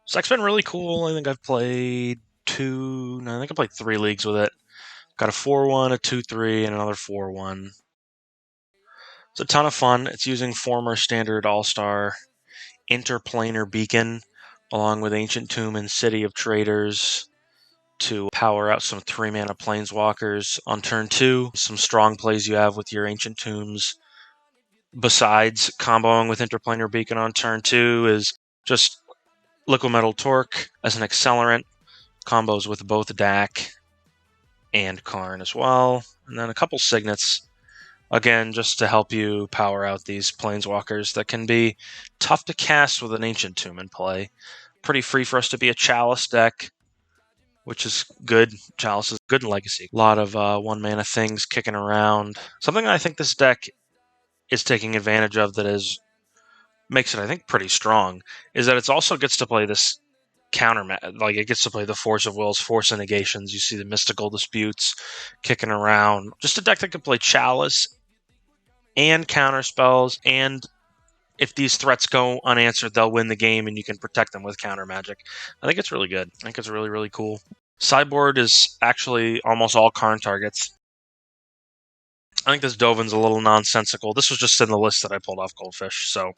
This deck's been really cool. I think I've played I think I played 3 leagues with it. Got a 4-1, a 2-3, and another 4-1. It's a ton of fun. It's using former standard all-star Interplanar Beacon along with Ancient Tomb and City of Traders to power out some 3-mana Planeswalkers on turn 2. Some strong plays you have with your Ancient Tombs besides comboing with Interplanar Beacon on turn 2 is just Liquid Metal Torque as an accelerant, combos with both Dak and Karn as well, and then a couple Signets, again, just to help you power out these Planeswalkers that can be tough to cast with an Ancient Tomb in play. Pretty free for us to be a Chalice deck, which is good. Chalice is good in Legacy. A lot of 1-mana things kicking around. Something I think this deck is taking advantage of that makes it, I think, pretty strong, is that it also gets to play this like it gets to play the Force of Wills, Force of Negations. You see the Mystical Disputes kicking around. Just a deck that can play Chalice and counter spells, and if these threats go unanswered, they'll win the game and you can protect them with counter magic. I think it's really good. I think it's really, really cool. Sideboard is actually almost all Karn targets. I think this Dovin's a little nonsensical. This was just in the list that I pulled off Goldfish, so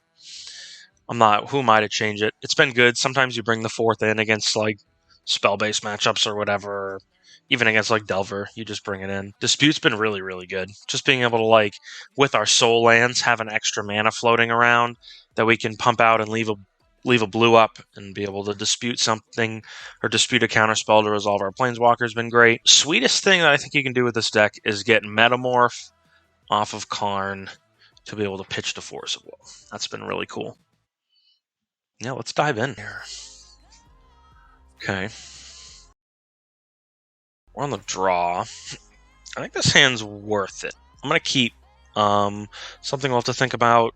who am I to change it? It's been good. Sometimes you bring the 4th in against like spell-based matchups or whatever, or even against like Delver, you just bring it in. Dispute's been really, really good. Just being able to, like, with our soul lands, have an extra mana floating around that we can pump out and leave a blue up and be able to dispute something or dispute a counterspell to resolve our Planeswalker has been great. Sweetest thing that I think you can do with this deck is get Metamorph off of Karn to be able to pitch to Force of Will. That's been really cool. Yeah, let's dive in here. Okay. We're on the draw. I think this hand's worth it. I'm going to keep something we'll have to think about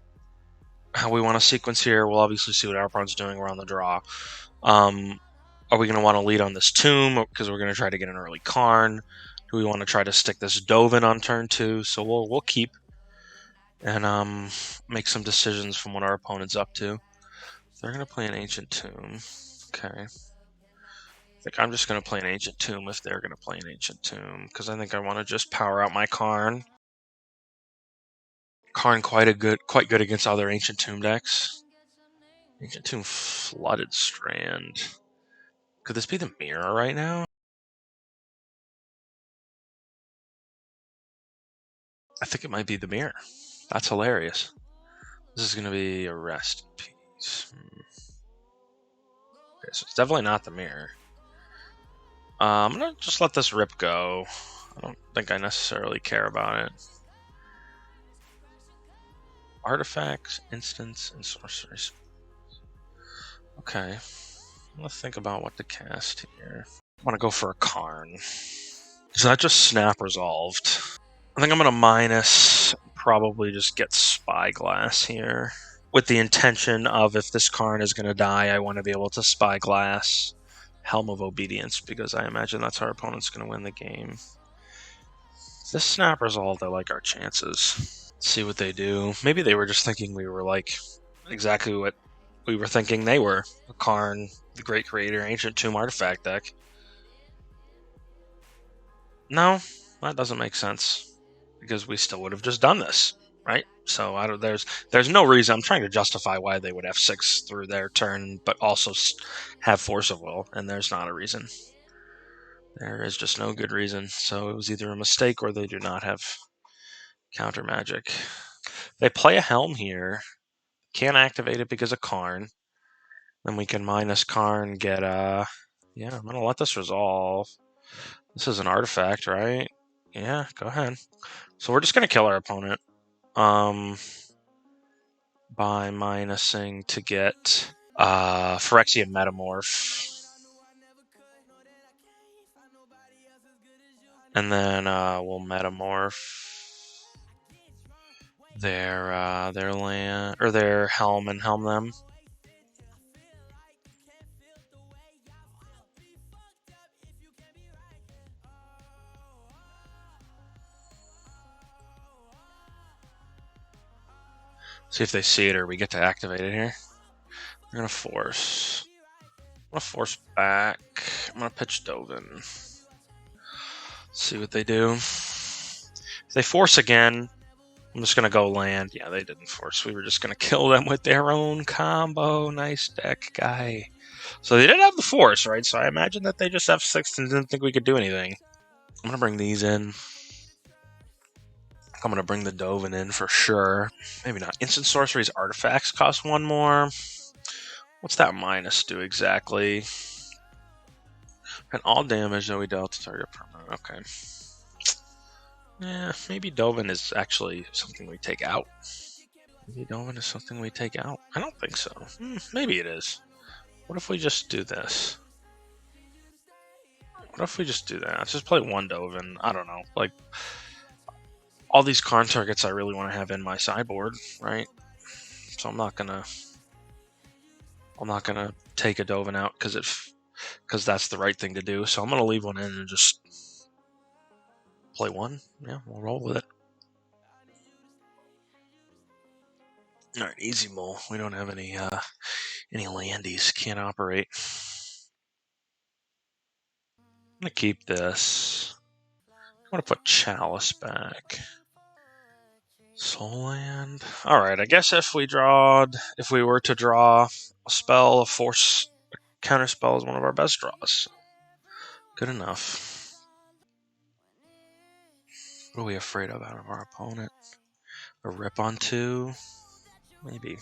how we want to sequence here. We'll obviously see what our opponent's doing. We're on the draw. Are we going to want to lead on this Tomb because we're going to try to get an early Karn? Do we want to try to stick this Dovin on turn 2? So we'll keep and make some decisions from what our opponent's up to. They're going to play an Ancient Tomb. Okay. I think I'm just going to play an Ancient Tomb if they're going to play an Ancient Tomb, because I think I want to just power out my Karn. Karn quite good against other Ancient Tomb decks. Ancient Tomb Flooded Strand. Could this be the Mirror right now? I think it might be the Mirror. That's hilarious. This is going to be a Rest in Peace. Okay, so it's definitely not the Mirror. I'm going to just let this rip go. I don't think I necessarily care about it. Artifacts, instants, and sorceries. Okay. Let's think about what to cast here. I want to go for a Karn. So that just snap resolved. I think I'm going to minus, probably just get Spyglass here, with the intention of, if this Karn is going to die, I want to be able to Spyglass Helm of Obedience, because I imagine that's our opponent's going to win the game. This snap resolved, I like our chances. Let's see what they do. Maybe they were just thinking we were like exactly what we were thinking they were. A Karn, the Great Creator, Ancient Tomb artifact deck. No, that doesn't make sense, because we still would have just done this, right? So there's no reason. I'm trying to justify why they would F6 through their turn, but also have Force of Will, and there's not a reason. There is just no good reason. So it was either a mistake or they do not have counter magic. They play a Helm here. Can't activate it because of Karn. Then we can minus Karn, get yeah, I'm going to let this resolve. This is an artifact, right? Yeah, go ahead. So we're just going to kill our opponent by minusing to get Phyrexian Metamorph. And then we'll Metamorph their land, or their Helm, and Helm them. See if they see it or we get to activate it here. We're going to force. I'm gonna force back. I'm gonna pitch Dovin. See what they do. If they force again, I'm just gonna go land. Yeah, they didn't force. We were just gonna kill them with their own combo. Nice deck, guy. So they did have the force, right? So I imagine that they just F6 and didn't think we could do anything. I'm gonna bring these in. I'm gonna bring the Dovin in for sure. Maybe not. Instant sorceries artifacts cost one more. What's that minus do exactly? And all damage that we dealt to target permanent. Okay. Yeah, maybe Dovin is actually something we take out. Maybe Dovin is something we take out. I don't think so. Maybe it is. What if we just do this? What if we just do that? Let's just play one Dovin. I don't know. Like, all these Karn targets I really want to have in my sideboard, right? So I'm not gonna take a Dovin out because that's the right thing to do. So I'm gonna leave one in and just play one. Yeah, we'll roll with it. All right, easy mole. We don't have any landies. Can't operate. I'm gonna keep this. I'm gonna put Chalice back. Soul Land. All right. I guess if we were to draw a spell, a force counter spell is one of our best draws. Good enough. What are we afraid of out of our opponent? A rip on 2? Maybe.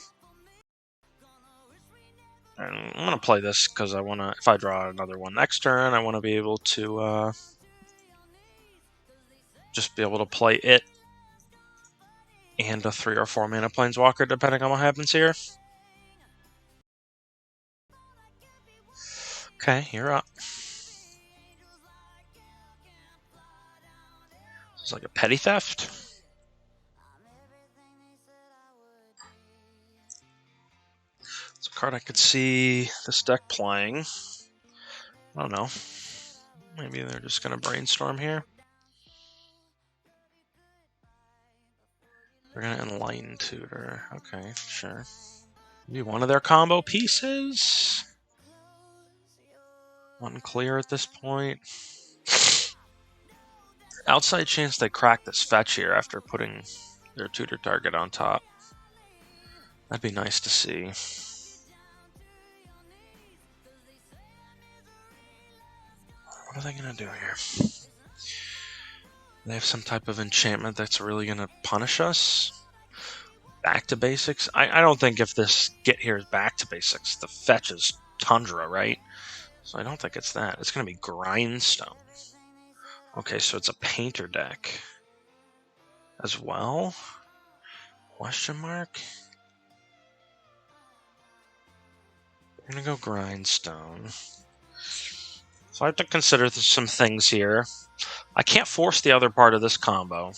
And I'm gonna play this because I wanna. If I draw another one next turn, I want to be able to just be able to play it and a 3 or 4 mana Planeswalker, depending on what happens here. Okay, you're up. It's like a petty theft. It's a card I could see this deck playing. I don't know. Maybe they're just going to brainstorm here. They're going to Enlighten Tutor. Okay, sure. Maybe one of their combo pieces? Unclear at this point. Outside chance they crack this fetch here after putting their tutor target on top. That'd be nice to see. What are they going to do here? They have some type of enchantment that's really going to punish us? Back to basics? I don't think if this get here is back to basics, the fetch is Tundra, right? So I don't think it's that. It's going to be Grindstone. Okay, so it's a painter deck as well? Question mark? I'm going to go Grindstone. So I have to consider some things here. I can't force the other part of this combo.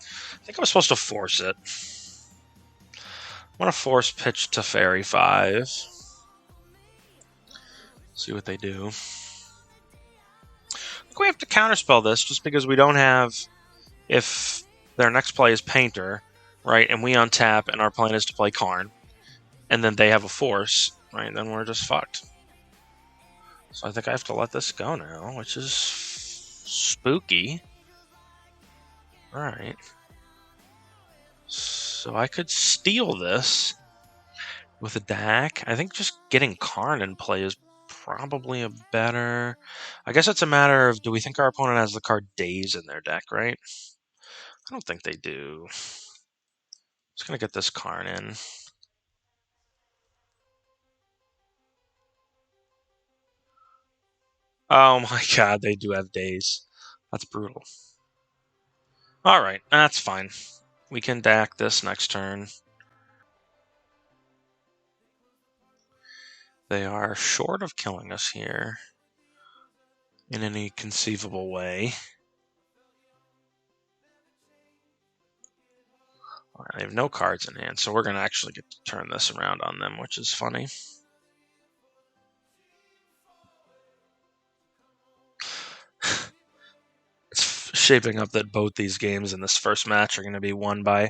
I think I'm supposed to force it. I'm going to force pitch Teferi 5. See what they do. I think we have to counterspell this just because we don't have... If their next play is Painter, right, and we untap and our plan is to play Karn, and then they have a force, right, then we're just fucked. So I think I have to let this go now, which is spooky. Alright. So I could steal this with a DAC. I think just getting Karn in play is probably a better... I guess it's a matter of, do we think our opponent has the card Daze in their deck, right? I don't think they do. Just going to get this Karn in. Oh my god, they do have Daze. That's brutal. Alright, that's fine. We can DAC this next turn. They are short of killing us here in any conceivable way. All right, they have no cards in hand, so we're going to actually get to turn this around on them, which is funny. It's shaping up that both these games in this first match are going to be won by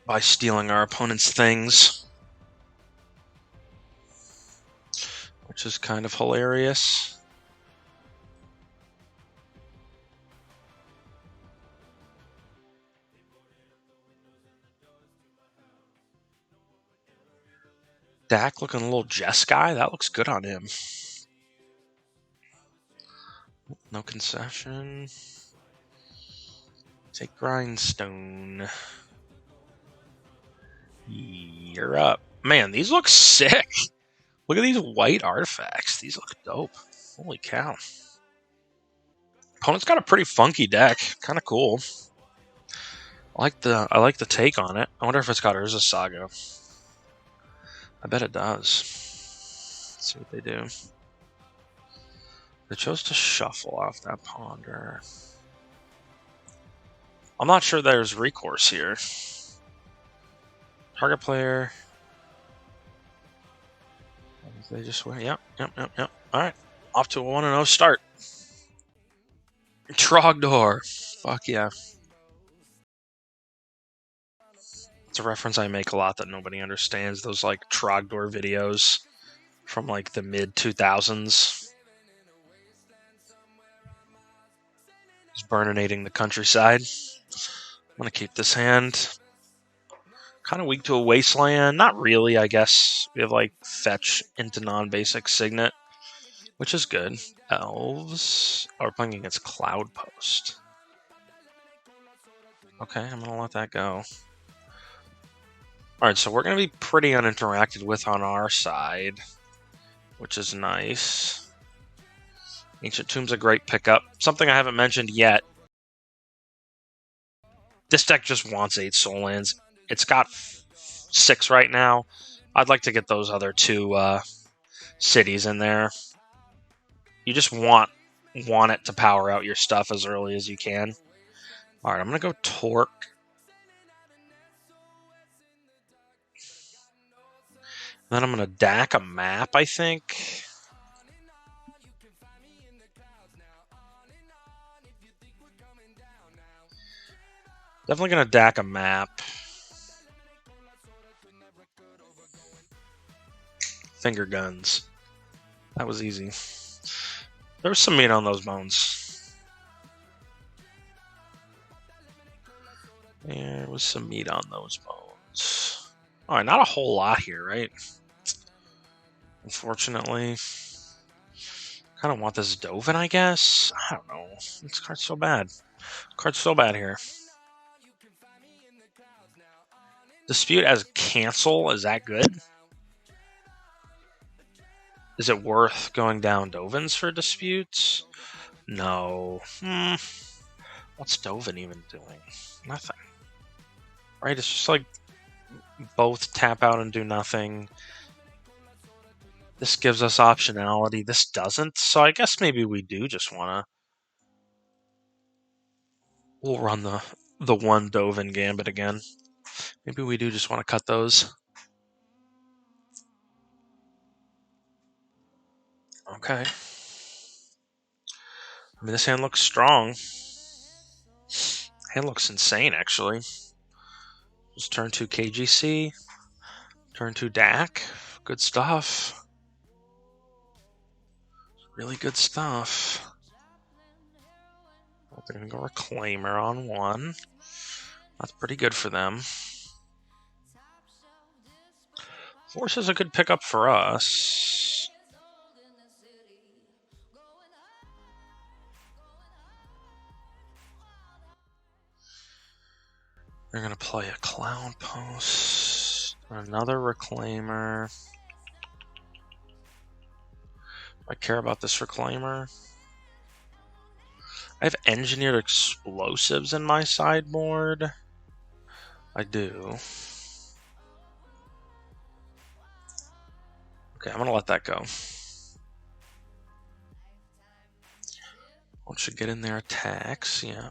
by stealing our opponent's things, which is kind of hilarious. Dak looking a little Jeskai. That looks good on him. No concession. Take Grindstone. You're up. Man, these look sick. Look at these white artifacts. These look dope. Holy cow. Opponent's got a pretty funky deck. Kind of cool. I like the take on it. I wonder if it's got Urza Saga. I bet it does. Let's see what they do. They chose to shuffle off that Ponder. I'm not sure there's recourse here. Target player. They just win. Yep. All right. Off to a 1-0 start. Trogdor. Fuck yeah. It's a reference I make a lot that nobody understands. Those like Trogdor videos from like the mid 2000s. Just burninating the countryside. I'm going to keep this hand. Kind of weak to a wasteland. Not really, I guess. We have like fetch into non-basic signet, which is good. Elves. Oh, we're playing against Cloud Post. Okay, I'm going to let that go. Alright, so we're going to be pretty uninteracted with on our side, which is nice. Ancient Tomb's a great pickup. Something I haven't mentioned yet. This deck just wants 8 soul lands. It's got 6 right now. I'd like to get those other 2 cities in there. You just want it to power out your stuff as early as you can. Alright, I'm going to go Torque. Then I'm going to DAC a map, I think. Definitely going to DAC a map. Finger guns. That was easy. There was some meat on those bones. There was some meat on those bones. Alright, not a whole lot here, right? Unfortunately. Kind of want this Dovin, I guess? I don't know. This card's so bad. Card's so bad here. Dispute as cancel, is that good? Is it worth going down Dovins for disputes? No. What's Dovin even doing? Nothing. Right, it's just like both tap out and do nothing. This gives us optionality. This doesn't. So I guess maybe we do just want to... We'll run the one Dovin Gambit again. Maybe we do just want to cut those. Okay. I mean, this hand looks strong. Hand looks insane, actually. Just turn 2 KGC. Turn 2 DAC. Good stuff. Really good stuff. They're going to go Reclaimer on 1. That's pretty good for them. Force is a good pickup for us. They're going to play a Cloud Post. Another Reclaimer. Do I care about this Reclaimer? I have Engineered Explosives in my sideboard. I do. Okay, I'm going to let that go. Once you get in there, attacks. Yeah.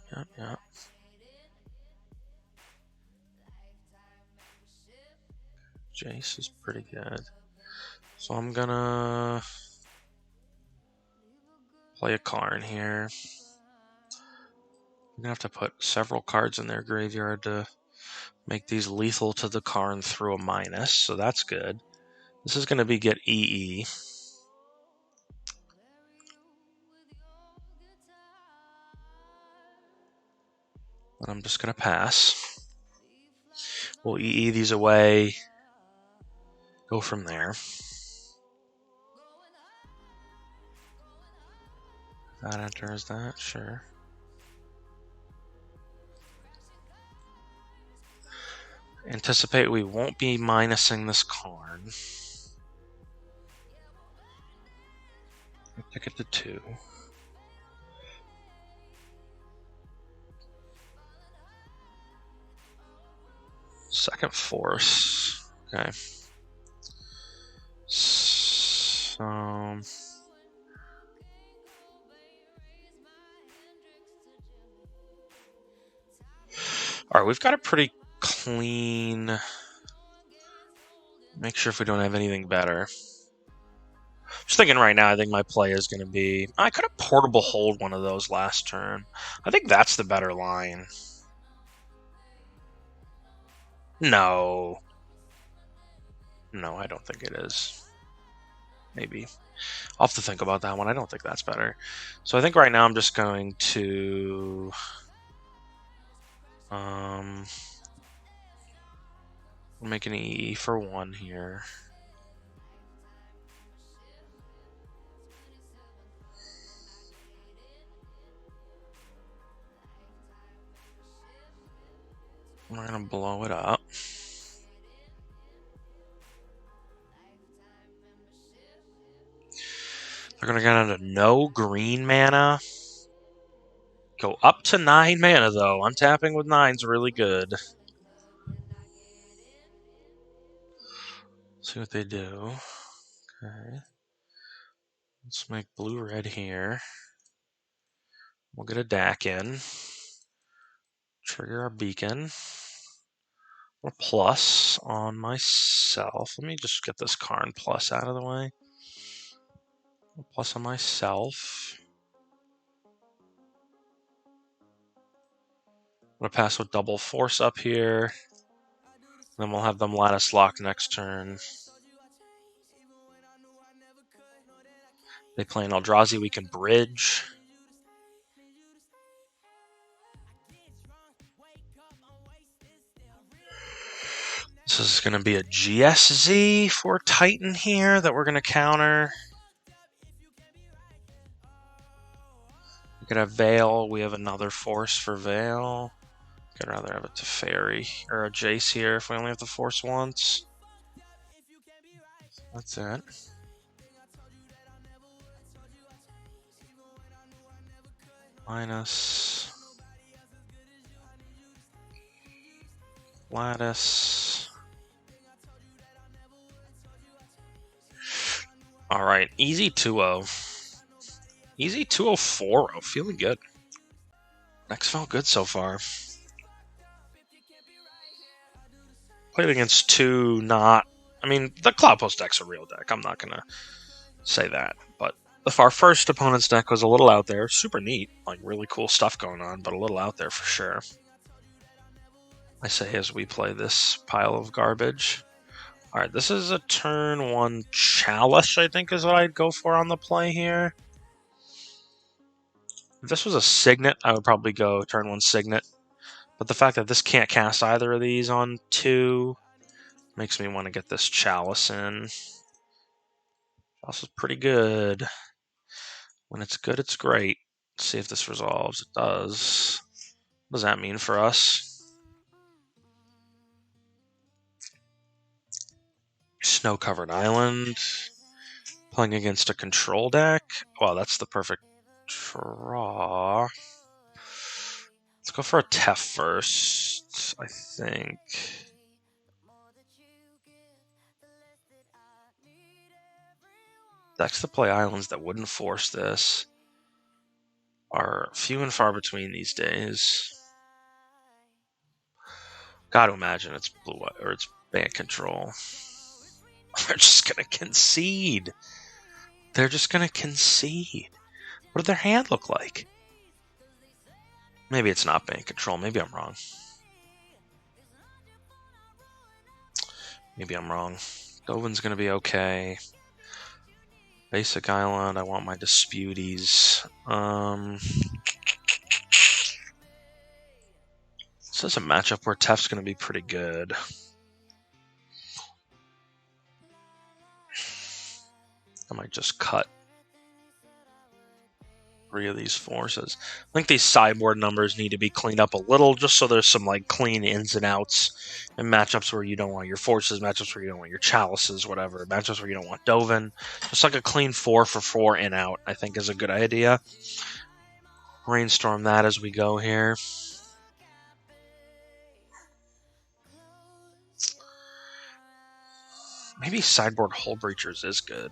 Jace is pretty good. So I'm going to play a Karn here. I'm going to have to put several cards in their graveyard to Make these lethal to the Karn through a minus, so that's good. This is going to be get EE. But I'm just going to pass. We'll EE these away. Go from there. That enters that, sure. Anticipate we won't be minusing this Karn. Pick it to 2. Second force. Okay. So alright, we've got a pretty clean. Make sure if we don't have anything better. Just thinking right now, I think my play is going to be... I could have portable hold one of those last turn. I think that's the better line. No. No, I don't think it is. Maybe. I'll have to think about that one. I don't think that's better. So I think right now I'm just going to... make an EE for 1 here. We're going to blow it up. They're going to get into no green mana. Go up to 9 mana, though. Untapping with 9's really good. See what they do. Okay. Let's make blue-red here. We'll get a DAC in. Trigger our beacon. A plus on myself. Let me just get this Karn plus out of the way. A plus on myself. I'm going to pass with double force up here. Then we'll have them lattice lock next turn. They play an Eldrazi, we can bridge. This is going to be a GSZ for Titan here that we're going to counter. We could have Veil. We have another force for Veil. I'd rather have a Teferi or a Jace here if we only have the force once. That's it. Minus. Lattice. Alright, easy 2-0. Easy 2-0, 4-0. Feeling good. Next felt good so far. Played against 2 not... I mean, the Cloudpost deck's a real deck. I'm not going to say that. But our first opponent's deck was a little out there. Super neat. Like, really cool stuff going on, but a little out there for sure. I say as we play this pile of garbage. Alright, this is a turn 1 Chalice, I think is what I'd go for on the play here. If this was a Signet, I would probably go turn 1 Signet. But the fact that this can't cast either of these on 2 makes me want to get this Chalice in. Chalice is pretty good. When it's good, it's great. Let's see if this resolves. It does. What does that mean for us? Snow-covered island. Playing against a control deck. Wow, that's the perfect draw. Let's go for a Tef first, I think. Decks to play islands that wouldn't force this are few and far between these days. Gotta imagine it's blue or it's band control. They're just gonna concede. They're just gonna concede. What does their hand look like? Maybe it's not band control. Maybe I'm wrong. Maybe I'm wrong. Dovin's going to be okay. Basic Island, I want my Disputes. This is a matchup where Tef's going to be pretty good. I might just cut 3 of these forces. I think these sideboard numbers need to be cleaned up a little, just so there's some like clean ins and outs, and matchups where you don't want your forces, matchups where you don't want your chalices, whatever, matchups where you don't want Dovin. Just like a clean 4 for 4 in out, I think is a good idea. Brainstorm that as we go here. Maybe sideboard Hull Breachers is good.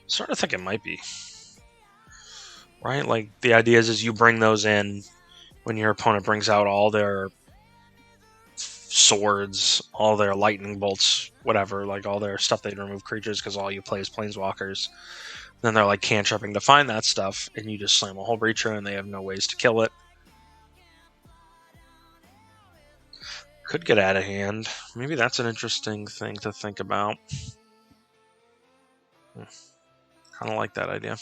Starting to think it might be. Right? Like, the idea is you bring those in when your opponent brings out all their swords, all their lightning bolts, whatever, like all their stuff they remove creatures because all you play is Planeswalkers. Then they're like cantripping to find that stuff, and you just slam a Hull Breacher and they have no ways to kill it. Could get out of hand. Maybe that's an interesting thing to think about. Kind of like that idea.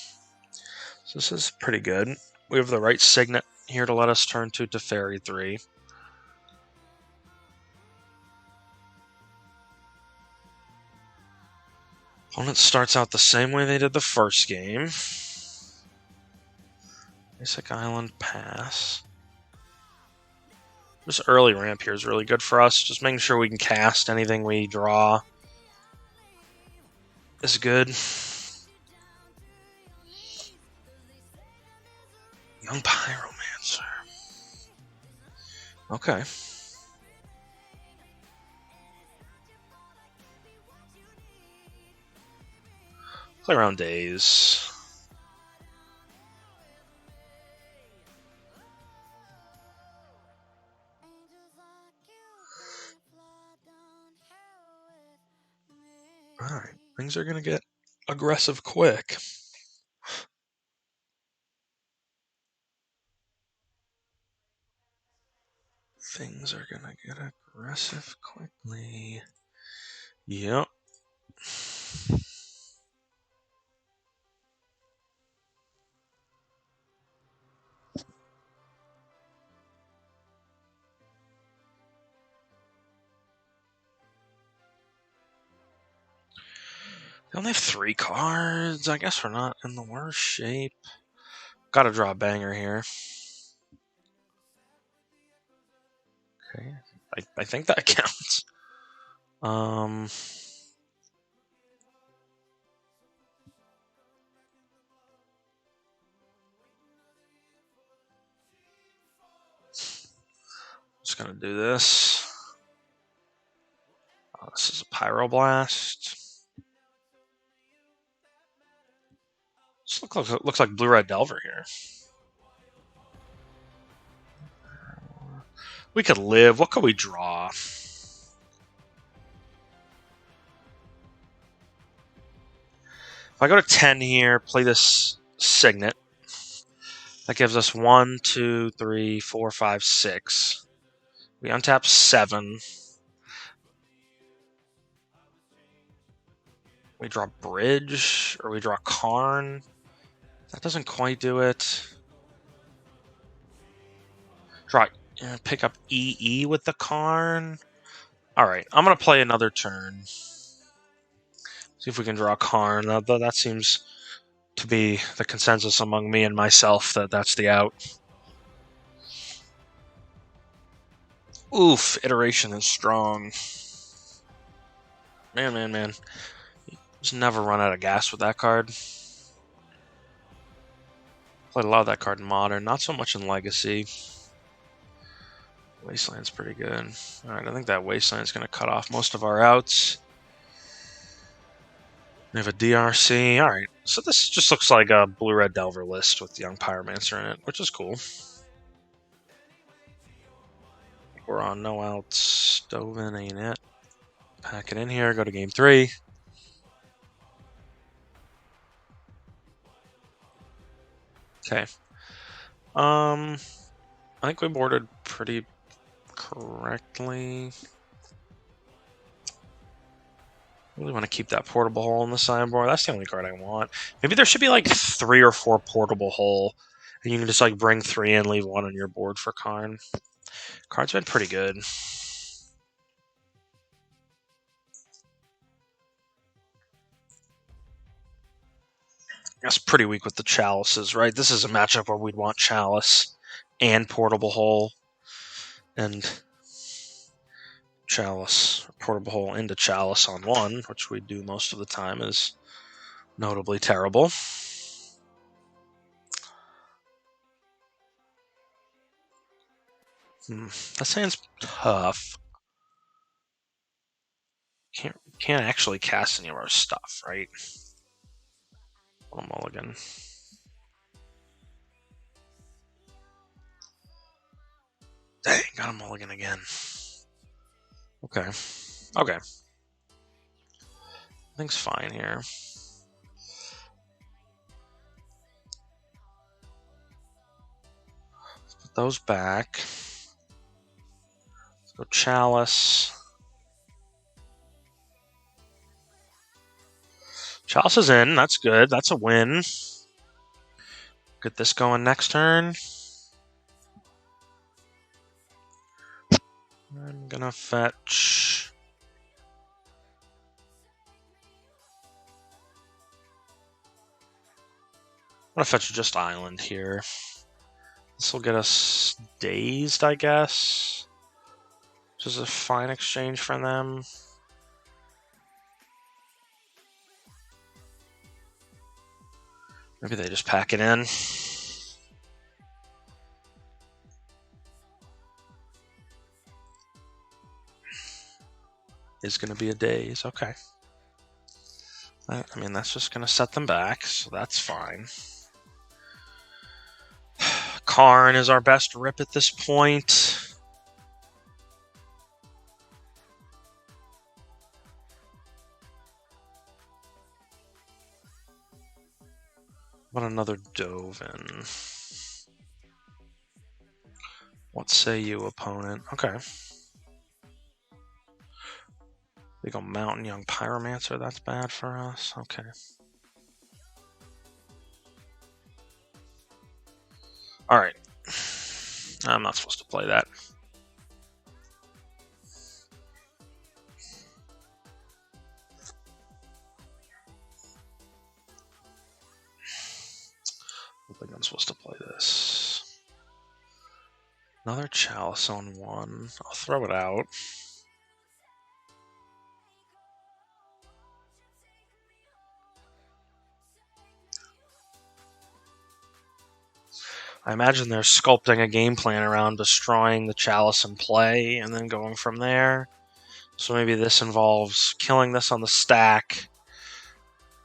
So this is pretty good. We have the right signet here to let us turn to Teferi 3. Opponent starts out the same way they did the first game. Basic Island pass. This early ramp here is really good for us. Just making sure we can cast anything we draw is good. Young Pyromancer. Okay. Play around days. Alright, things are going to get aggressive quick. Things are going to get aggressive quickly. Yep. They only have 3 cards. I guess we're not in the worst shape. Gotta draw a banger here. Okay. I think that counts. Just gonna do this. Oh, this is a Pyroblast. This looks like Blue-Red Delver here. We could live. What could we draw? If I go to 10 here, play this Signet. That gives us 1, 2, 3, 4, 5, 6. We untap 7. We draw Bridge, or we draw Karn. That doesn't quite do it. Draw, pick up EE with the Karn. Alright, I'm going to play another turn. See if we can draw Karn. That seems to be the consensus among me and myself that that's the out. Oof, iteration is strong. Man. Just never run out of gas with that card. Played a lot of that card in Modern, not so much in Legacy. Wasteland's pretty good. Alright, I think that Wasteland's going to cut off most of our outs. We have a DRC. Alright, so this just looks like a Blue-Red Delver list with Young Pyromancer in it, which is cool. We're on no outs. Dovin ain't it. Pack it in here, go to game 3. Okay. I think we boarded pretty correctly. I really want to keep that portable hole in the sideboard. That's the only card I want. Maybe there should be like 3 or 4 portable hole, and you can just like bring 3 in, leave 1 on your board for Karn. Card's been pretty good. That's pretty weak with the chalices, right? This is a matchup where we'd want chalice and portable hole, and chalice, portable hole into chalice on 1, which we do most of the time, is notably terrible. That hand's tough. Can't actually cast any of our stuff, right? A mulligan. Dang, got a mulligan again. Okay. Everything's fine here. Let's put those back. Let's go chalice. Chalice is in. That's good. That's a win. Get this going next turn. I'm gonna fetch. I'm gonna fetch just island here. This will get us dazed, I guess. Which is a fine exchange for them. Maybe they just pack it in. Is going to be a daze. Okay. I mean, that's just going to set them back, so that's fine. Karn is our best rip at this point. What another Dovin? What say you, opponent? Okay. They go Mountain Young Pyromancer. That's bad for us. Okay. Alright. I'm not supposed to play that. I don't think I'm supposed to play this. Another Chalice on 1. I'll throw it out. I imagine they're sculpting a game plan around destroying the Chalice in play and then going from there. So maybe this involves killing this on the stack.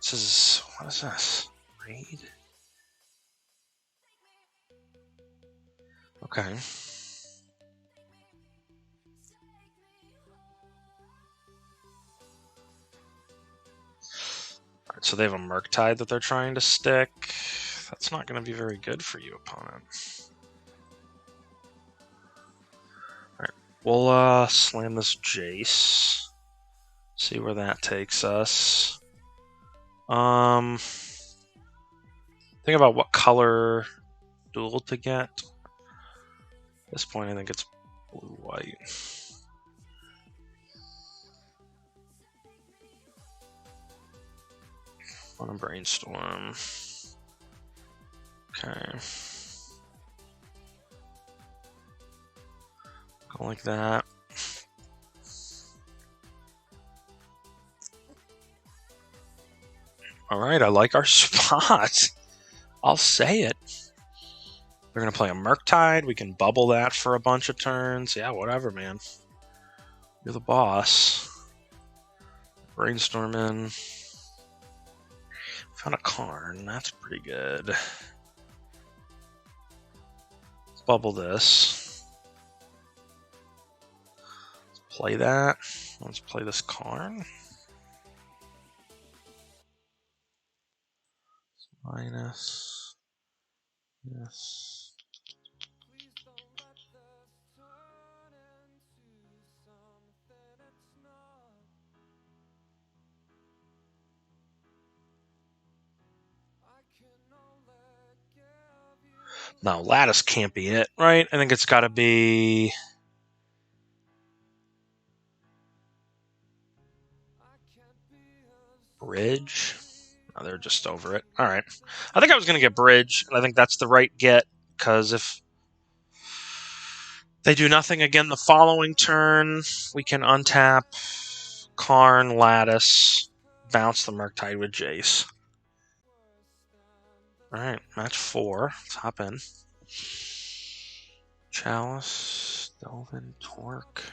This is... what is this? Raid? Okay. Alright, so they have a Murktide that they're trying to stick. That's not going to be very good for you, opponent. Alright, we'll slam this Jace. See where that takes us. Think about what color duel to get. At this point, I think it's blue-white. Want to brainstorm. Okay. Go like that. Alright, I like our spot. I'll say it. They're going to play a Murktide. We can bubble that for a bunch of turns. Yeah, whatever, man. You're the boss. Brainstorm in. Found a Karn. That's pretty good. Let's bubble this. Let's play that. Let's play this Karn. Minus. Yes. No, Lattice can't be it, right? I think it's got to be... Bridge? No, they're just over it. All right. I think I was going to get Bridge, and I think that's the right get, because if they do nothing again the following turn, we can untap Karn, Lattice, bounce the Murktide with Jace. All right, match 4. Let's hop in. Chalice, Delvin, Torque.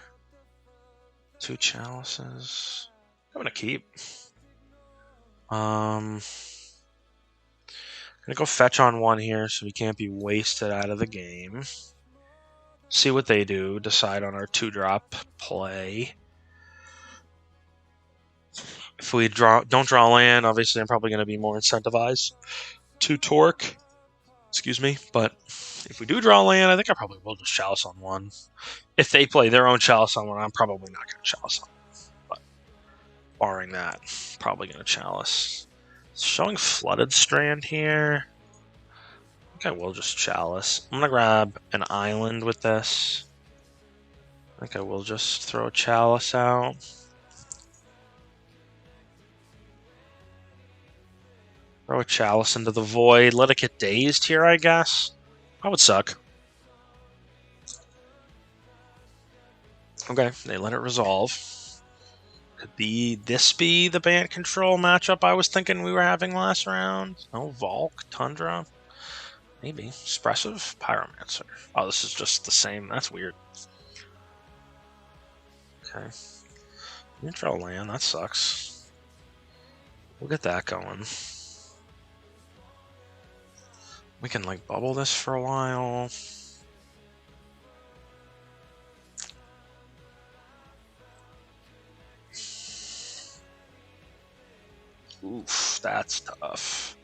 2 chalices. I'm gonna keep. Gonna go fetch on 1 here so we can't be wasted out of the game. See what they do. Decide on our 2-drop play. If we don't draw land, obviously I'm probably gonna be more incentivized to Torque. Excuse me, but if we do draw land, I think I probably will just chalice on 1. If they play their own chalice on 1, I'm probably not gonna chalice on 1. But barring that, probably gonna chalice. Showing Flooded Strand here. I think I will just chalice. I'm gonna grab an island with this. I think I will just throw a chalice out. Throw a chalice into the void. Let it get dazed here, I guess. That would suck. Okay, they let it resolve. Could this be the Bant Control matchup I was thinking we were having last round? No, Volk, Tundra. Maybe. Expressive? Pyromancer. Oh, this is just the same. That's weird. Okay. Neutral land, that sucks. We'll get that going. We can, like, bubble this for a while. Oof, that's tough.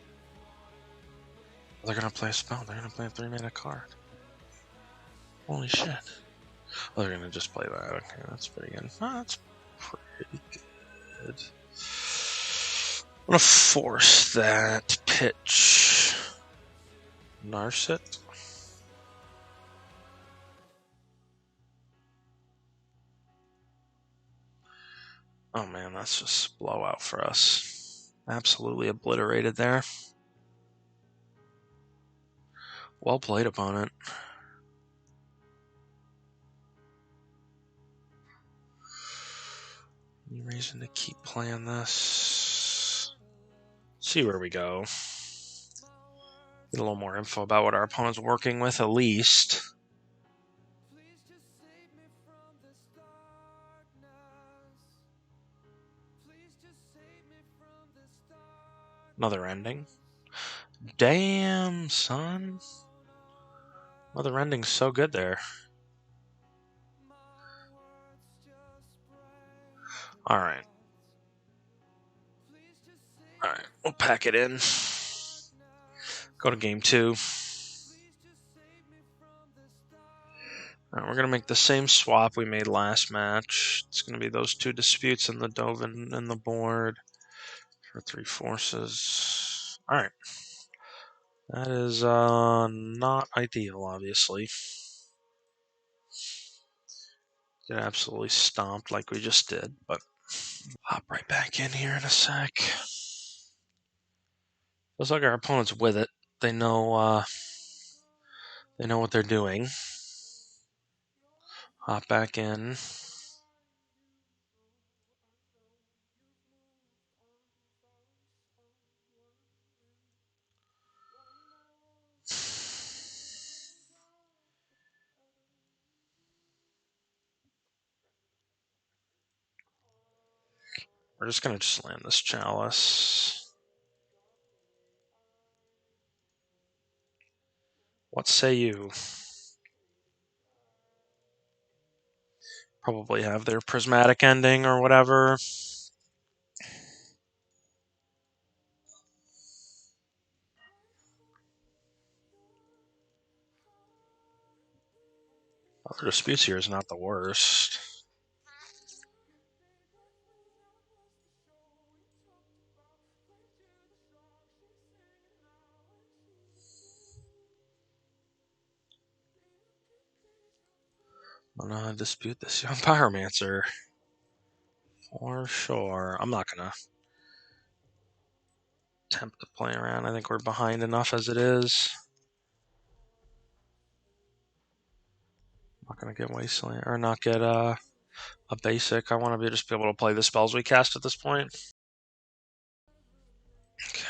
They're gonna play a spell. They're gonna play a 3-mana card. Holy shit. Oh, they're gonna just play that. Okay, that's pretty good. Oh, that's pretty good. I'm gonna force that pitch. Narset. Oh man, that's just a blowout for us. Absolutely obliterated there. Well played, opponent. Any reason to keep playing this? See where we go. Get a little more info about what our opponent's working with, at least. Another ending. Damn, son. Another ending's so good there. Alright. Alright, we'll pack it in. Go to game 2. Alright, we're going to make the same swap we made last match. It's going to be those 2 disputes in the Dovin and the board for 3 forces. Alright. That is not ideal, obviously. Get absolutely stomped like we just did, but hop right back in here in a sec. Looks like our opponent's with it. They know what they're doing. Hop back in. We're just going to just land this chalice. What say you? Probably have their prismatic ending or whatever. Other disputes here is not the worst. I'm gonna dispute this young pyromancer. For sure. I'm not gonna attempt to play around. I think we're behind enough as it is. I'm not gonna get Wasteland or not get a basic. I want to just be able to play the spells we cast at this point. Okay.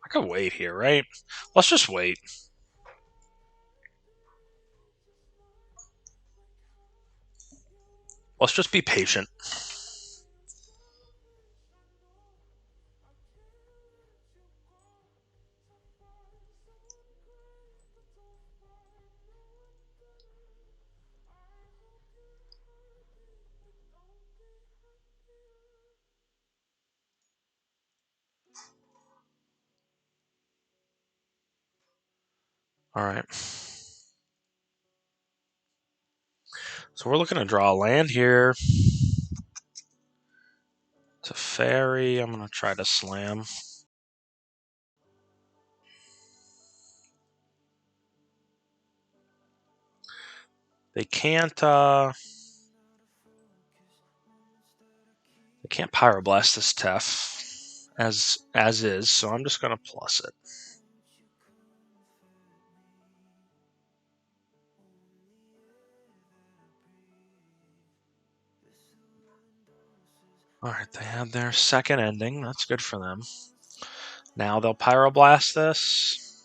I could wait here, right? Let's just wait. Let's just be patient. All right. So we're looking to draw a land here. Teferi. I'm going to try to slam. They can't pyroblast this Tef as is, so I'm just going to plus it. All right, they had their second ending. That's good for them. Now they'll pyroblast this.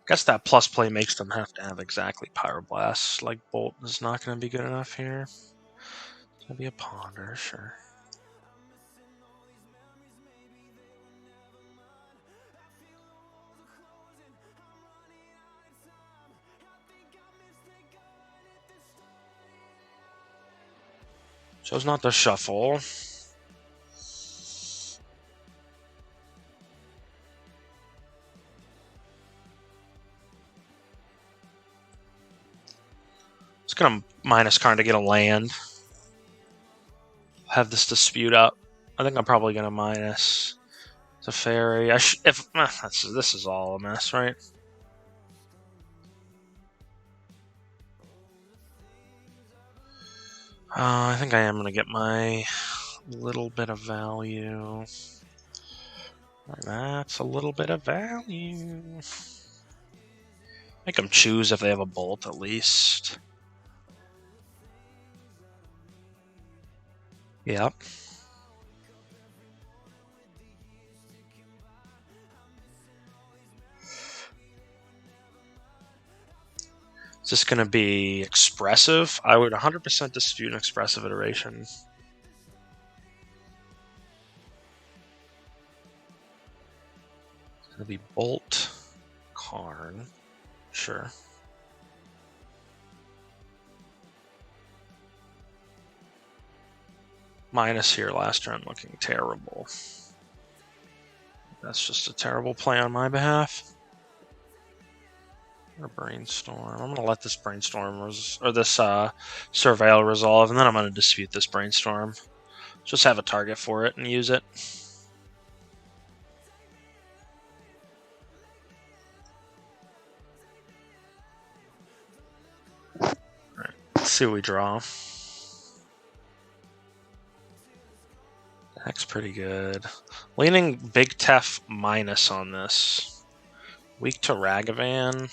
Guess that plus play makes them have to have exactly pyroblast. Like Bolt is not going to be good enough here. It's going to be a ponder, sure. Chose not to shuffle. It's going to minus card to get a land. Have this dispute up. I think I'm probably going to minus Teferi. This is all a mess, right? I think I am going to get my little bit of value. That's a little bit of value. Make them choose if they have a bolt at least. Yep. Is this going to be expressive? I would 100% dispute an expressive iteration. It's going to be Bolt, Karn. Sure. Minus here last turn looking terrible. That's just a terrible play on my behalf. Or brainstorm. I'm going to let this brainstorm or this surveil resolve, and then I'm going to dispute this brainstorm. Just have a target for it and use it. All right, let's see what we draw. That's pretty good. Leaning Big Tef minus on this. Weak to Ragavan.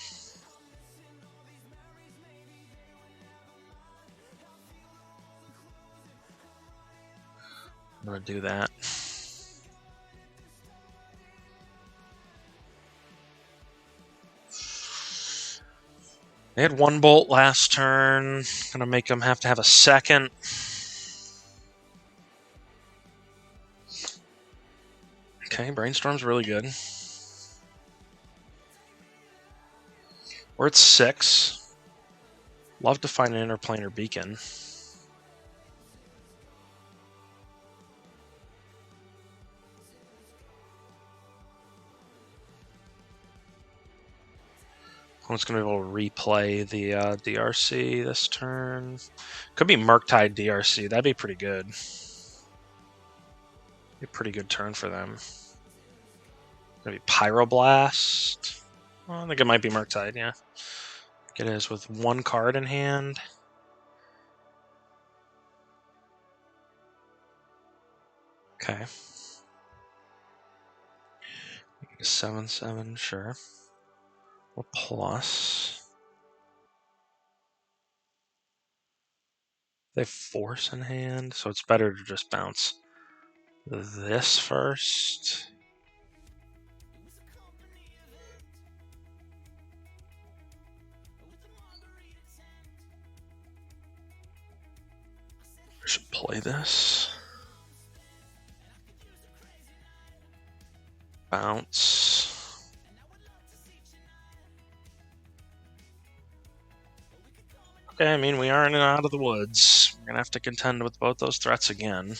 I'm going to do that. They had one bolt last turn. Going to make them have to have a second. Okay, Brainstorm's really good. We're at 6. Love to find an interplanar beacon. Opponent's going to be able to replay the DRC this turn. Could be Murktide DRC. That'd be pretty good. Be a pretty good turn for them. Maybe Pyroblast. Well, I think it might be Murktide, yeah. It is with one card in hand. Okay. 7/7, sure. Or plus. They have force in hand, so it's better to just bounce this first. I should play this. Bounce. Okay, I mean, we are in and out of the woods. We're going to have to contend with both those threats again.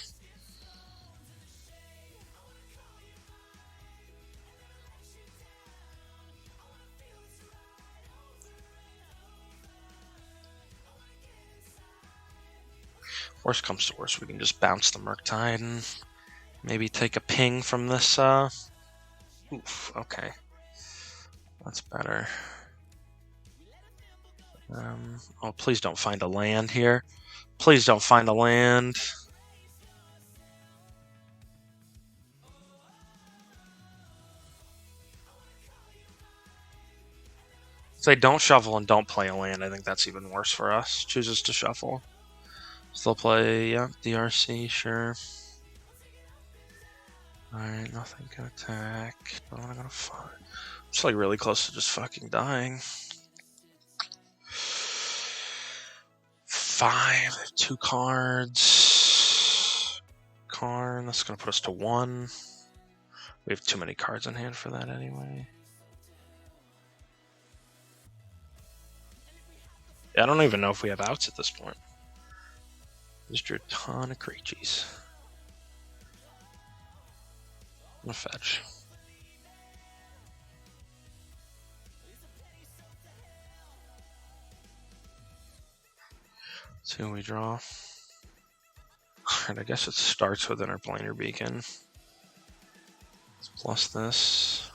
Worst comes to worst, we can just bounce the Murktide and maybe take a ping from this. Oof, okay. That's better. Oh, please don't find a land here. Please don't find a land. Say don't shuffle and don't play a land. I think that's even worse for us. Chooses to shuffle. Still play, yeah, DRC, sure. Alright, nothing can attack. I want to go to 5. I'm just like really close to just fucking dying. 5, 2 cards. Karn, that's going to put us to 1. We have too many cards in hand for that anyway. I don't even know if we have outs at this point. Just drew a ton of creatures. I'm gonna fetch. See what we draw. Alright, I guess it starts with Interplanar Beacon. Let's plus this.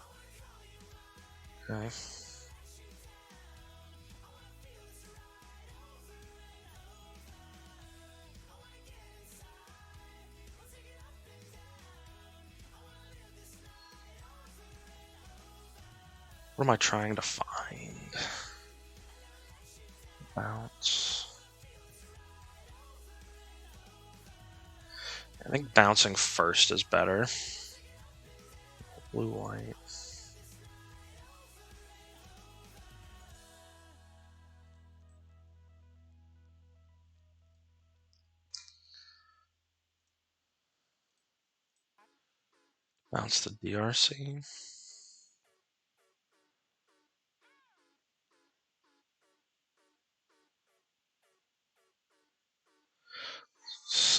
Okay. What am I trying to find? Bounce. I think bouncing first is better. Blue-white. Bounce the DRC.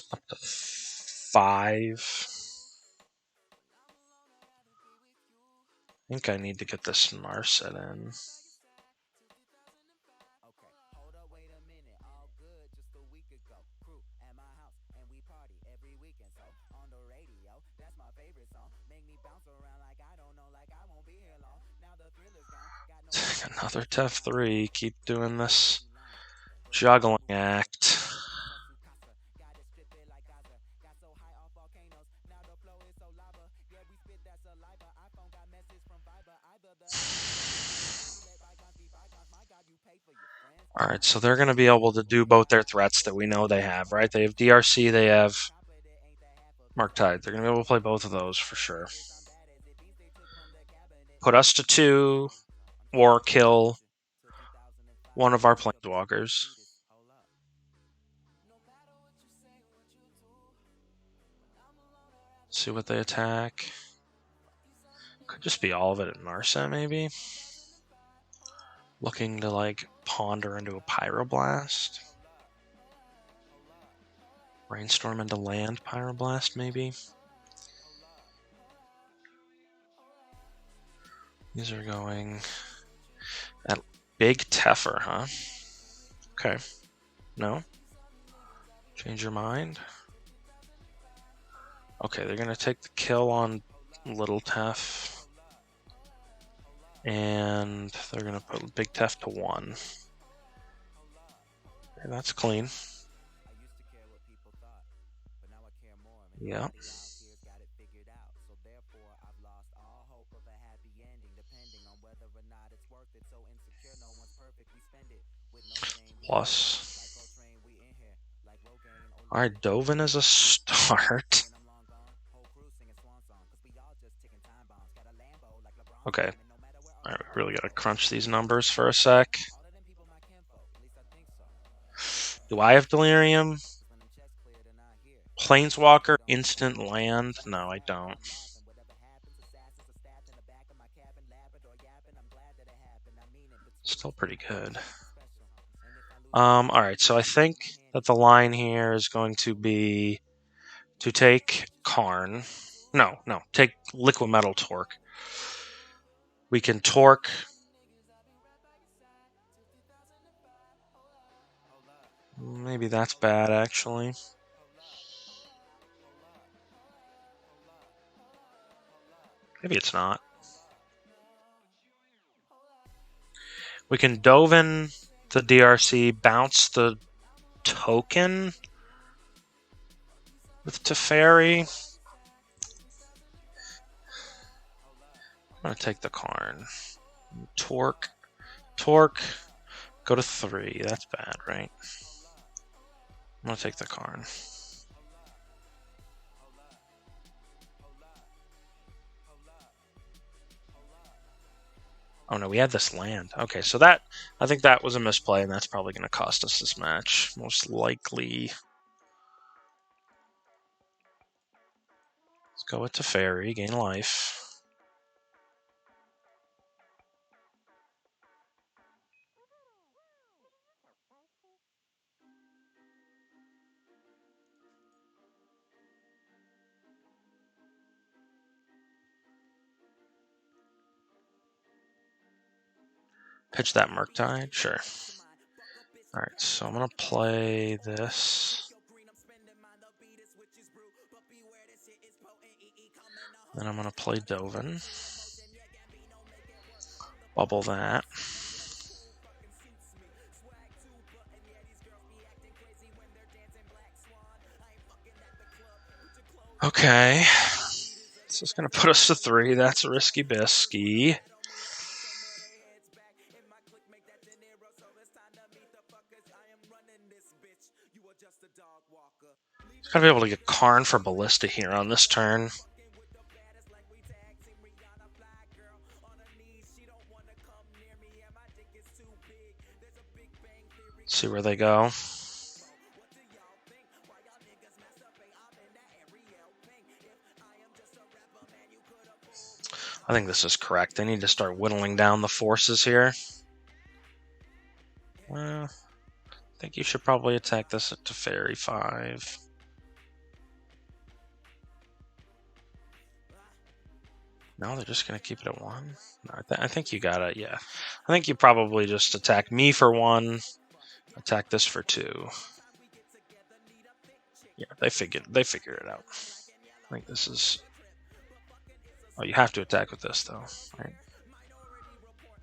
Up to 5. I think I need to get this Narset in. Another Teferi. Keep doing this juggling act. Alright, so they're going to be able to do both their threats that we know they have, right? They have DRC, they have Murktide. They're going to be able to play both of those for sure. Put us to 2, or kill one of our Planeswalkers. See what they attack. Could just be all of it at Narset, maybe. Looking to, like, ponder into a Pyroblast. Brainstorm into land Pyroblast, maybe. These are going at Big Teferi, huh? Okay. No? Change your mind? Okay, they're going to take the kill on Little Tef. And they're going to put Big Tef to 1. Okay, that's clean. Yeah. Plus. Alright, Dovin is a start. Okay. Alright, we really gotta crunch these numbers for a sec. Do I have Delirium? Planeswalker, instant land? No, I don't. Still pretty good. Alright, so I think that the line here is going to be to take Karn. No, take Liquid Metal Torque. We can Torque. Maybe that's bad, actually. Maybe it's not. We can Dovin the DRC, bounce the token with Teferi. I'm going to take the Karn. Torque. Go to 3. That's bad, right? I'm going to take the Karn. Oh no, we had this land. Okay, so that, I think that was a misplay, and that's probably going to cost us this match, most likely. Let's go with Teferi, gain life. Pitch that Murktide? Sure. Alright, so I'm going to play this. Then I'm going to play Dovin. Bubble that. Okay. This is going to put us to 3. That's risky bisky. Gotta be able to get Karn for Ballista here on this turn. See where they go. I think this is correct. They need to start whittling down the forces here. I think you should probably attack this at Teferi 5. No, they're just going to keep it at 1? No, I think you gotta, yeah. I think you probably just attack me for 1, attack this for 2. Yeah, they figured it out. I think this is... Oh, you have to attack with this, though, right?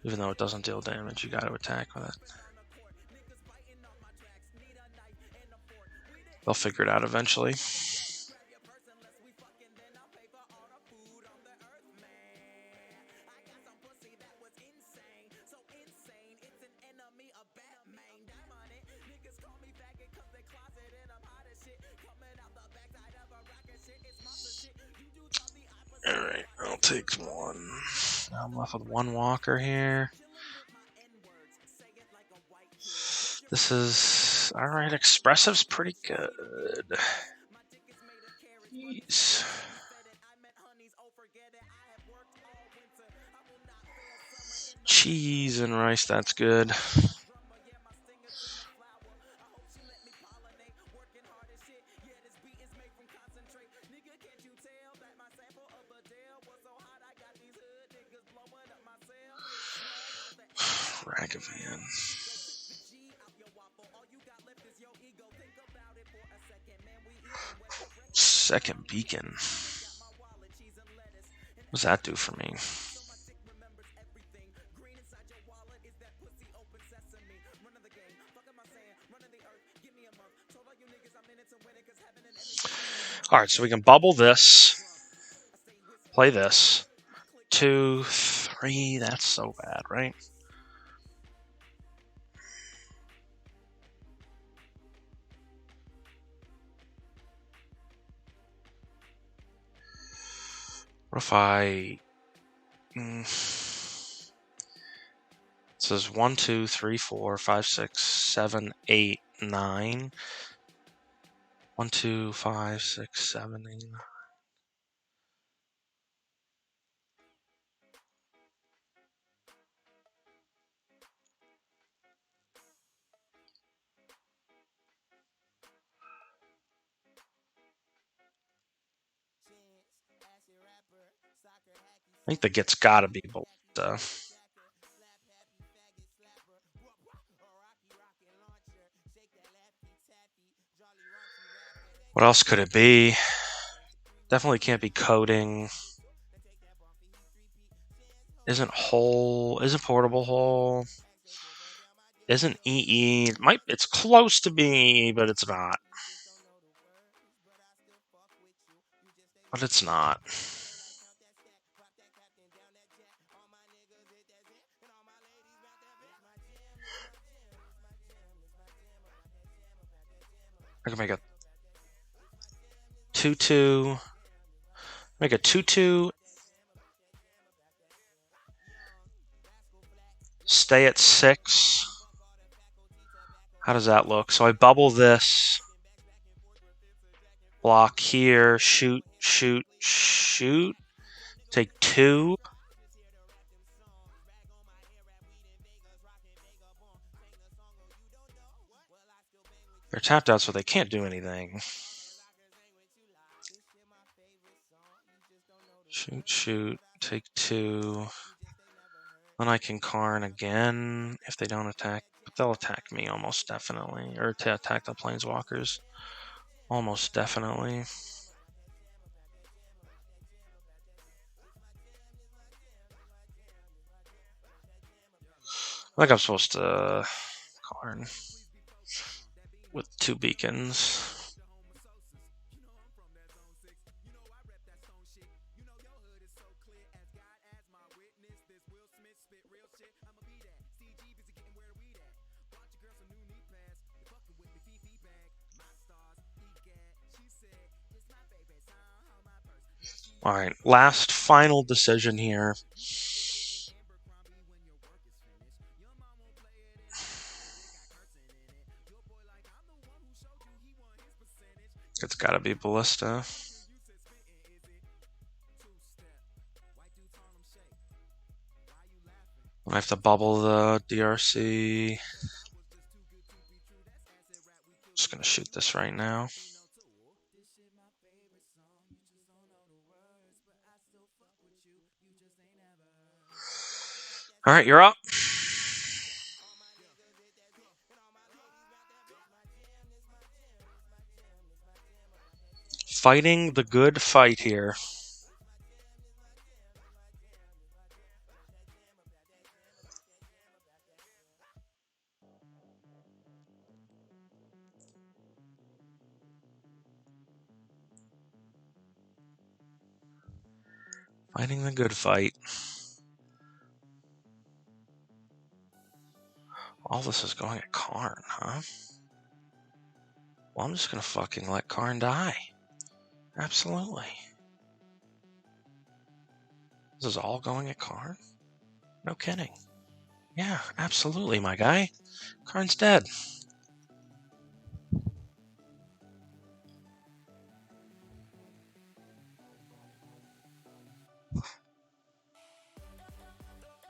Even though it doesn't deal damage, you gotta attack with it. They'll figure it out eventually. Alright, I'll take 1. Now I'm left with 1 walker here. This is... Alright, Expressive's pretty good. Jeez. Cheese and rice, that's good. Ragavan. Second Beacon. What does that do for me? Alright, so we can bubble this. Play this. 2, 3. That's so bad, right? What if I... It says 1, 2, 3, 4, 5, 6, 7, 8, 9. 1, 2, 5, 6, 7, 8, 9. I think the get's gotta be Ballista. What else could it be? Definitely can't be coding. Isn't whole. Isn't portable whole. Isn't EE. It's close to being EE, but it's not. But it's not. I can make a 2/2. Make a 2/2. Stay at 6. How does that look? So I bubble this. Block here. Shoot, shoot, shoot. Take 2. They're tapped out, so they can't do anything. Shoot, shoot. Take 2. Then I can Karn again if they don't attack. But they'll attack me almost definitely. Or to attack the Planeswalkers. Almost definitely. I think I'm supposed to Karn with 2 beacons. All right, last final decision here. It's got to be Ballista. I have to bubble the DRC. Just gonna shoot this right now. All right, you're up. Fighting the good fight here. Fighting the good fight. All this is going at Karn, huh? Well, I'm just gonna fucking let Karn die. Absolutely. This is all going at Karn? No kidding. Yeah, absolutely, my guy. Karn's dead.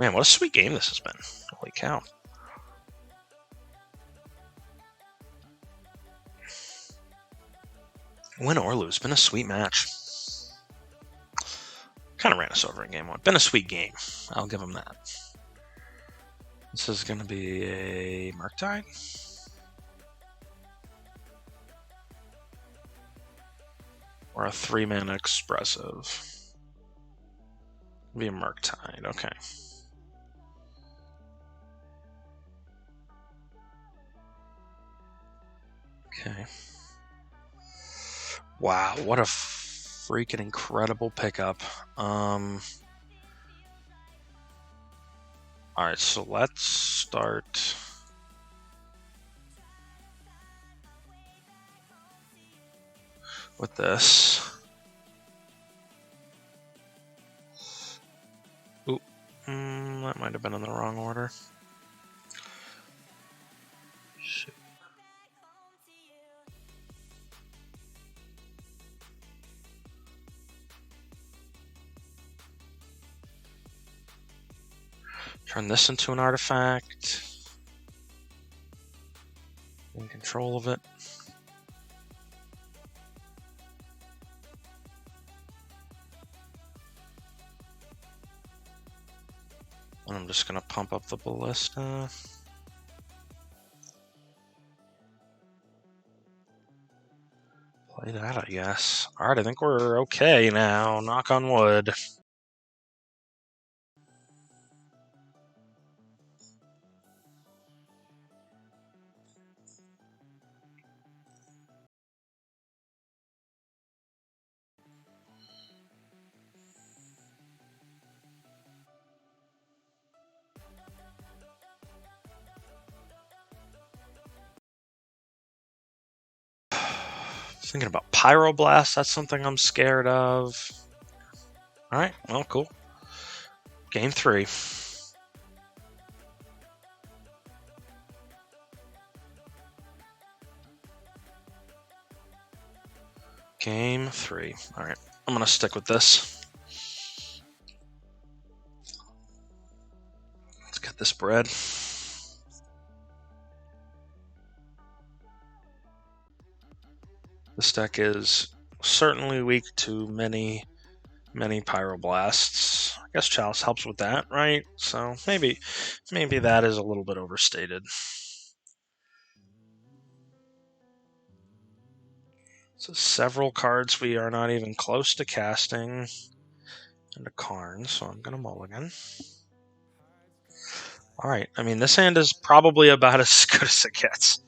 Man, what a sweet game this has been. Holy cow. Win or lose, been a sweet match. Kind of ran us over in game 1. Been a sweet game. I'll give him that. This is going to be a Murktide. Or a 3-mana expressive. Be a Murktide, okay. Okay. Wow, what a freaking incredible pickup. Alright, so let's start with this. Ooh, that might have been in the wrong order. Shoot. Turn this into an artifact. In control of it. And I'm just going to pump up the ballista. Play that, I guess. Alright, I think we're okay now. Knock on wood. Thinking about Pyroblast, that's something I'm scared of. Alright, well, cool. Game 3. Game 3. Alright, I'm gonna stick with this. Let's get this bread. This deck is certainly weak to many Pyroblasts. I guess Chalice helps with that, right? So maybe that is a little bit overstated. So several cards we are not even close to casting into Karn, so I'm gonna mulligan. Alright, I mean, this hand is probably about as good as it gets.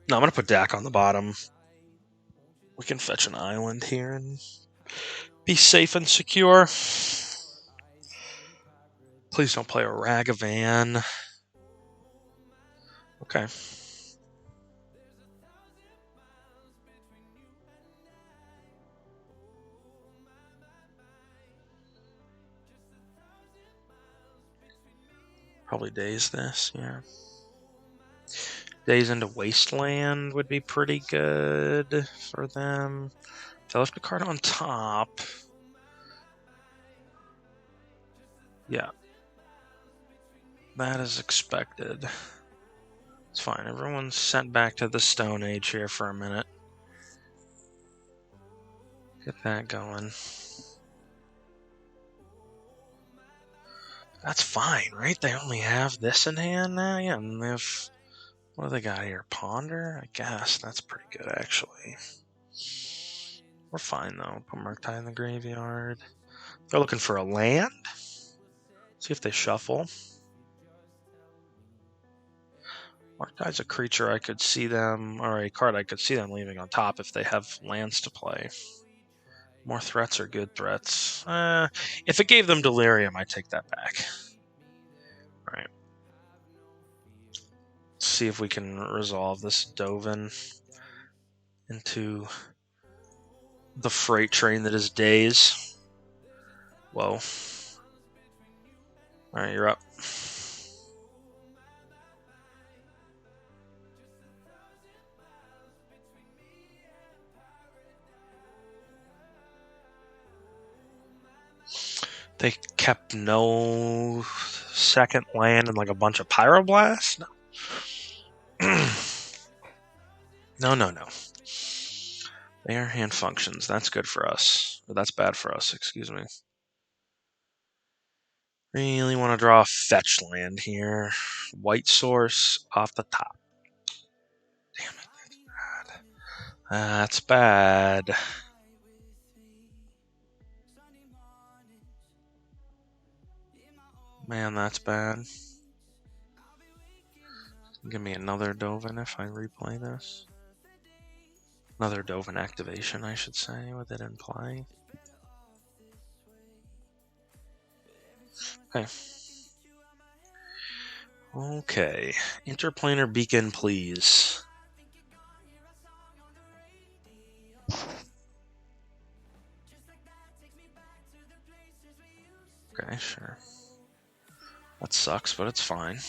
No, I'm going to put Dak on the bottom. We can fetch an island here and be safe and secure. Please don't play a Ragavan. Okay. Probably daze this, yeah. Daze into Wasteland would be pretty good for them. If I left a card on top. Yeah. That is expected. It's fine. Everyone's sent back to the Stone Age here for a minute. Get that going. That's fine, right? They only have this in hand now? Yeah, and they have... What do they got here? Ponder? I guess. That's pretty good, actually. We're fine, though. Put Murktide in the graveyard. They're looking for a land. See if they shuffle. Murktide's a creature I could see them, or a card I could see them leaving on top if they have lands to play. More threats are good threats. If it gave them Delirium, I'd take that back. Alright. See if we can resolve this Dovin into the freight train that is Daze. Whoa. Alright, you're up. They kept no second land and like a bunch of Pyroblasts? No. No, no, no. They are hand functions. That's good for us. Or that's bad for us, excuse me. Really want to draw a fetch land here. White source off the top. Damn it, that's bad. That's bad. Man, that's bad. Give me another Dovin if I replay this. Another Dovin activation, I should say, with it in play. Okay. Okay. Interplanar beacon, please. Okay, sure. That sucks, but it's fine.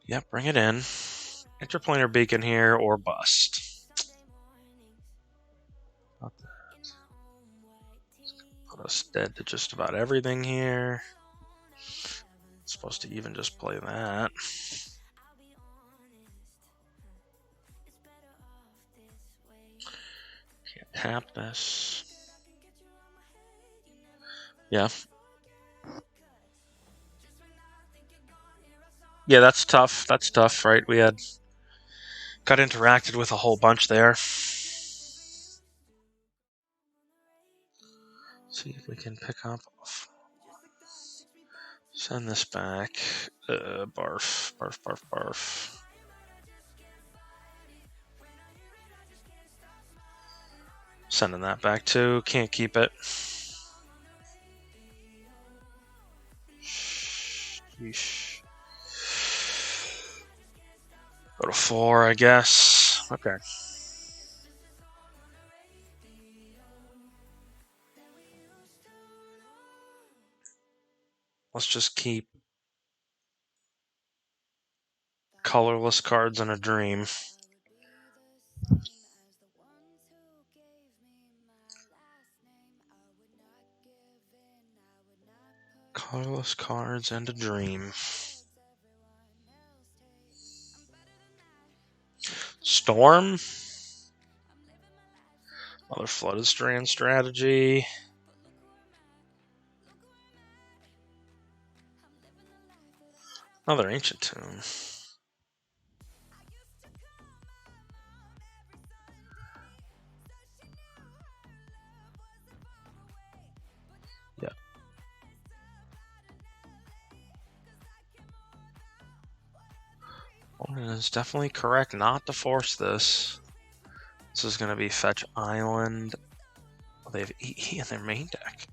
Yep, bring it in. Interplanar beacon here or bust. Not that. Put us dead to just about everything here. Supposed to even just play that. Can't tap this. Yeah. Yeah, that's tough. That's tough, right? We got interacted with a whole bunch there. See if we can pick up. Send this back. Barf, barf, barf, barf. Sending that back too. Can't keep it. Sheesh. Go to 4, I guess. Okay. Let's just keep colorless cards in a dream. Colorless cards and a dream. Storm. Another Flooded Strand strategy. Another Ancient Tomb. Yeah. Well, it's definitely correct not to force this. This is going to be Fetch Island. Oh, they have EE in their main deck.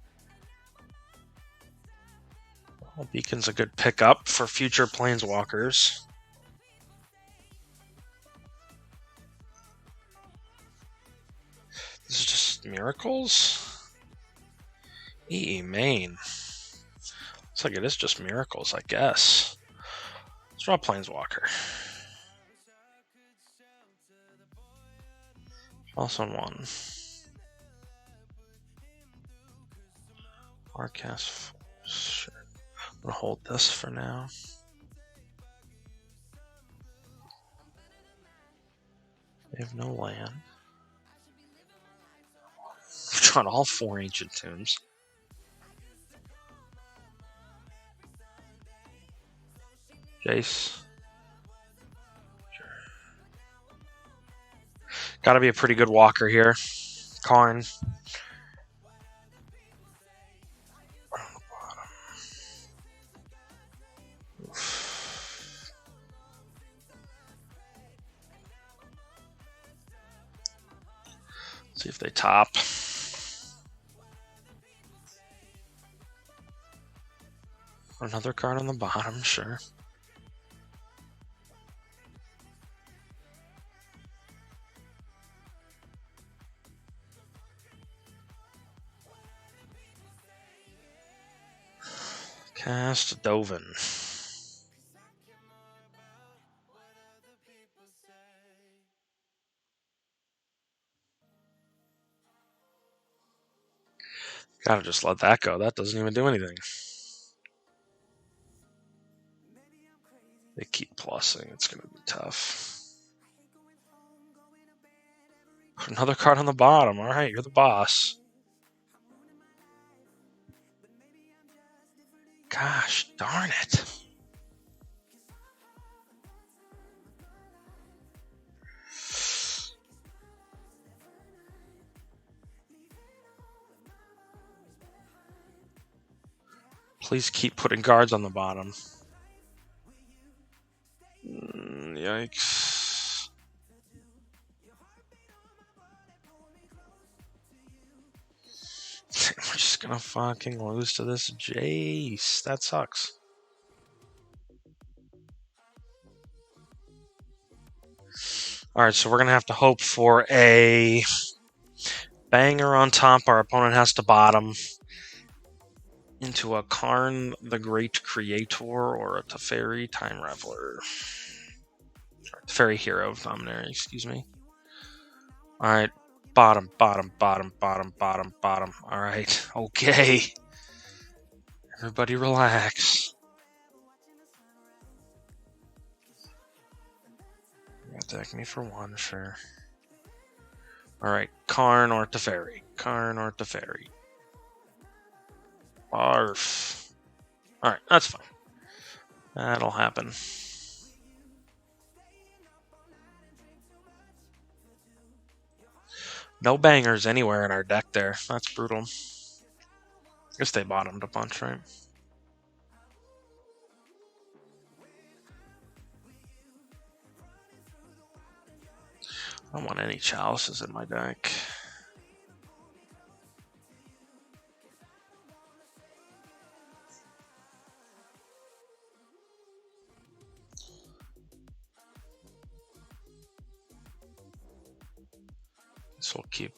Well, Beacon's a good pickup for future Planeswalkers. This is just Miracles? EE main. Looks like it is just Miracles, I guess. Let's draw Planeswalker. Also on 1. Arcast. Sure. I'm going to hold this for now. They have no land. We've drawn all 4 Ancient Tombs. Jace. Sure. Gotta be a pretty good walker here. Karn. On the bottom. Oof. See if they top. Another card on the bottom, sure. Cast Dovin. Gotta just let that go. That doesn't even do anything. They keep plussing. It's gonna be tough. Put another card on the bottom. Alright, you're the boss. Gosh darn it. Please keep putting guards on the bottom. Yikes. We're just gonna fucking lose to this Jace. That sucks. Alright, so we're gonna have to hope for a banger on top. Our opponent has to bottom into a Karn the Great Creator or a Teferi Time Raveler. Teferi Hero of Dominary, excuse me. Alright, bottom. Alright, okay. Everybody relax. Attack me for one, sure. Alright, Karn or Teferi. Barf. Alright, that's fine. That'll happen. No bangers anywhere in our deck there. That's brutal. I guess they bottomed a bunch, right? I don't want any chalices in my deck. This will keep.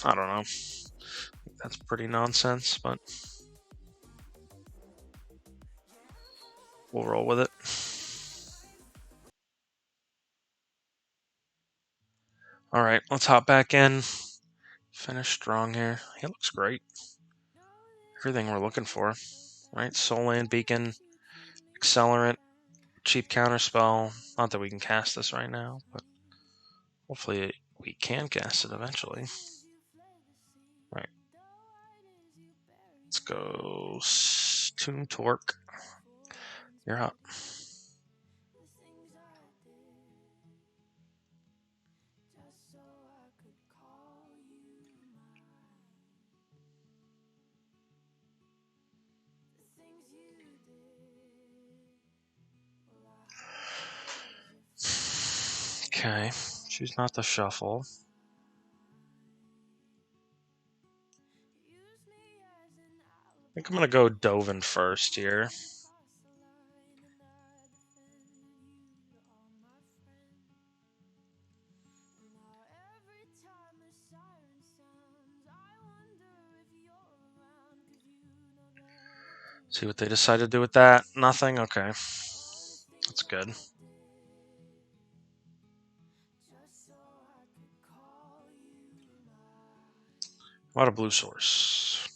I don't know. That's pretty nonsense, but we'll roll with it. Alright, let's hop back in. Finish strong here. He looks great. Everything we're looking for. Right? Soul Land Beacon, Accelerant, cheap counterspell. Not that we can cast this right now, but hopefully we can cast it eventually. Right. Let's go Tomb Torque. You're up. Okay, choose not to shuffle. I think I'm going to go Dovin first here. See what they decide to do with that. Nothing? Okay. That's good. What a blue source.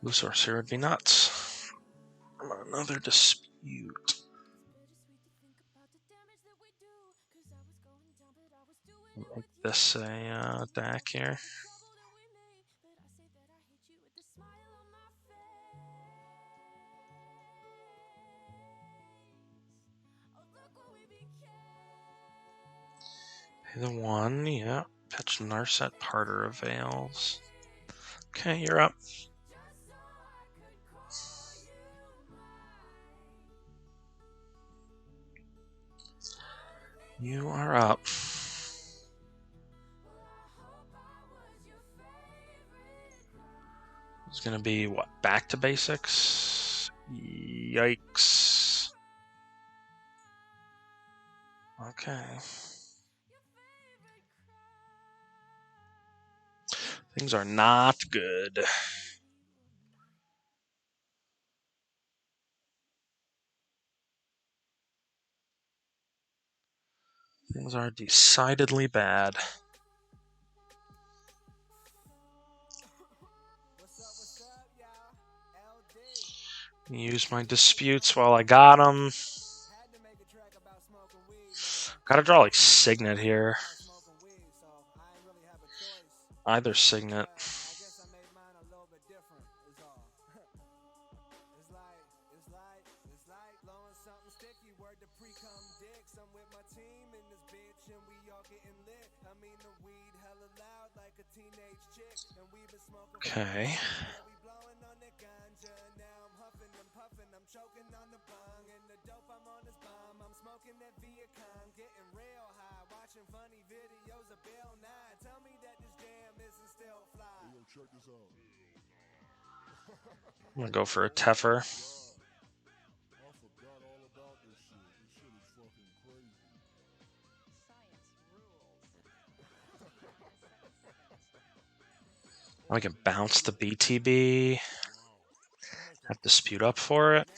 Blue source here would be nuts. Another dispute. Make this a deck here. Pay the one, yeah. Pitch Narset Parter avails. Okay, you're up. You are up. It's gonna be what? Back to basics? Yikes. Okay. Things are not good. Things are decidedly bad. Use my disputes while I got them. Gotta draw like Signet here. Either Signet. Okay. I'm gonna go for a Teferi. I can bounce the BTB. Have dispute up for it.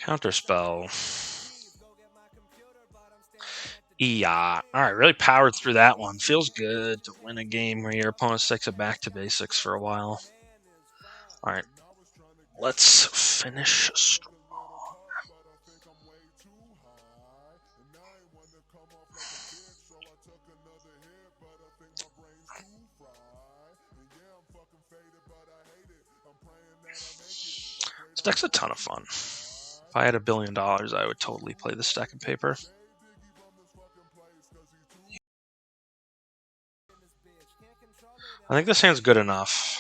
Counterspell. Yeah. Alright, really powered through that one. Feels good to win a game where your opponent sticks it back to basics for a while. Alright. Let's finish strong. This deck's a ton of fun. If I had $1 billion, I would totally play this deck in paper. I think this hand's good enough.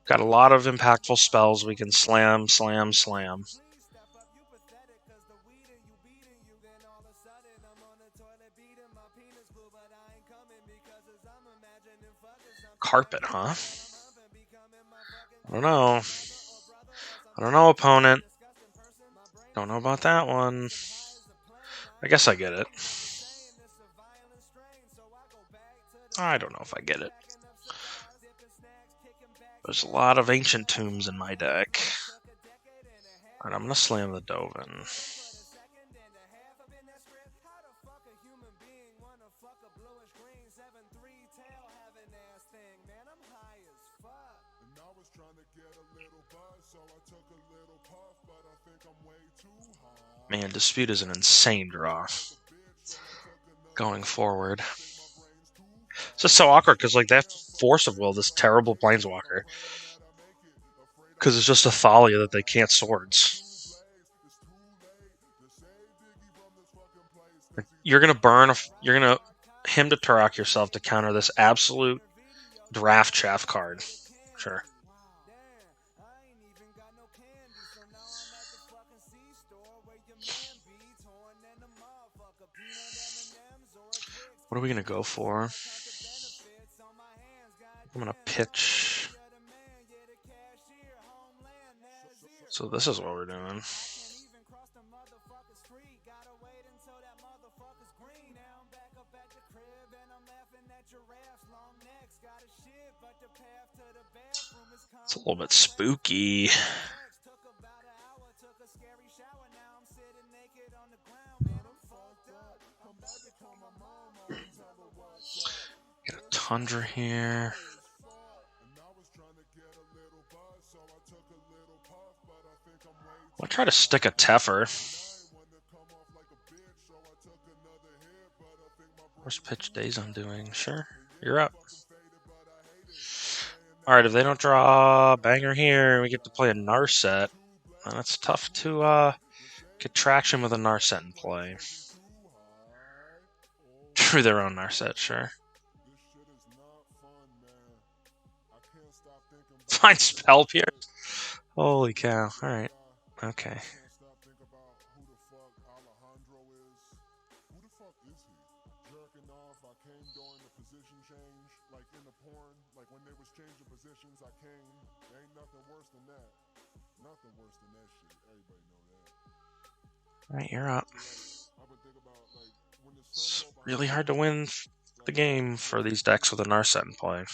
Got a lot of impactful spells we can slam, slam, slam. Carpet, huh? I don't know. I don't know, opponent. Don't know about that one. I guess I get it. I don't know if I get it. There's a lot of ancient tombs in my deck. Alright, I'm gonna slam the Dovin. Man, Dispute is an insane draw. Going forward. It's just so awkward because like they have to force of will this terrible Planeswalker. Because it's just a Thalia that they can't swords. You're gonna burn. You're gonna him to Turok yourself to counter this absolute draft chaff card. Sure. What are we gonna go for? I'm gonna pitch. So this is what we're doing. It's a little bit spooky. Get a Tundra here. I'll try to stick a Teferi. First pitch days I'm doing. Sure, you're up. Alright, if they don't draw a banger here, we get to play a Narset. And it's tough to get traction with a Narset in play. Through their own Narset, sure. Fine Spell Pierce. Holy cow. Alright. Okay. Alright, you're up. It's really hard to win the game for these decks with a Narset in play.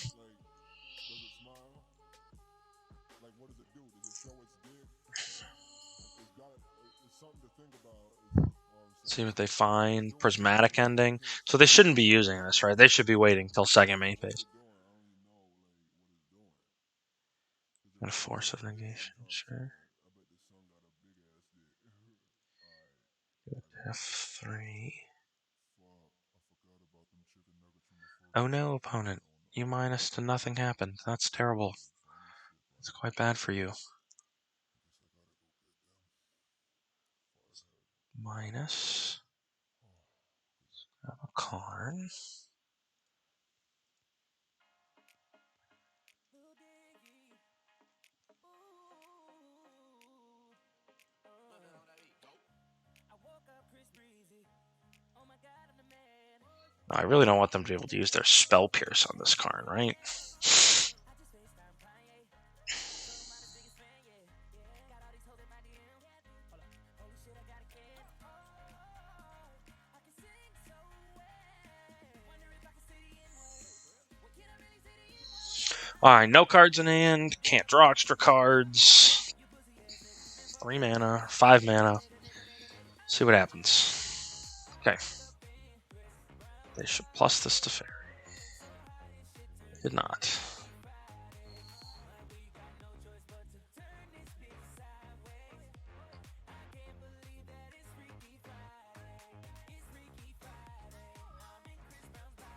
See what they find. Prismatic Ending. So they shouldn't be using this, right? They should be waiting till second main phase. And a Force of Negation, sure. F3. Oh no, opponent. You minus to nothing happened. That's terrible. It's quite bad for you. Minus. Grab a Karn. I really don't want them to be able to use their Spell Pierce on this Karn, right? Alright, no cards in hand. Can't draw extra cards. 3 mana, 5 mana. See what happens. Okay. They should plus this Teferi. Did not.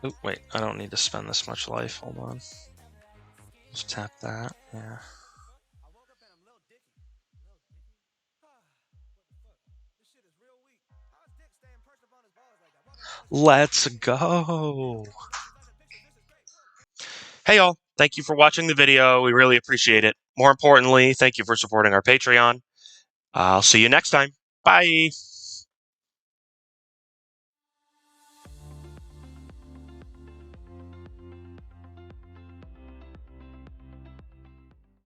Oh, wait, I don't need to spend this much life. Hold on. Just tap that, yeah. Let's go. Hey, y'all. Thank you for watching the video. We really appreciate it. More importantly, thank you for supporting our Patreon. I'll see you next time. Bye.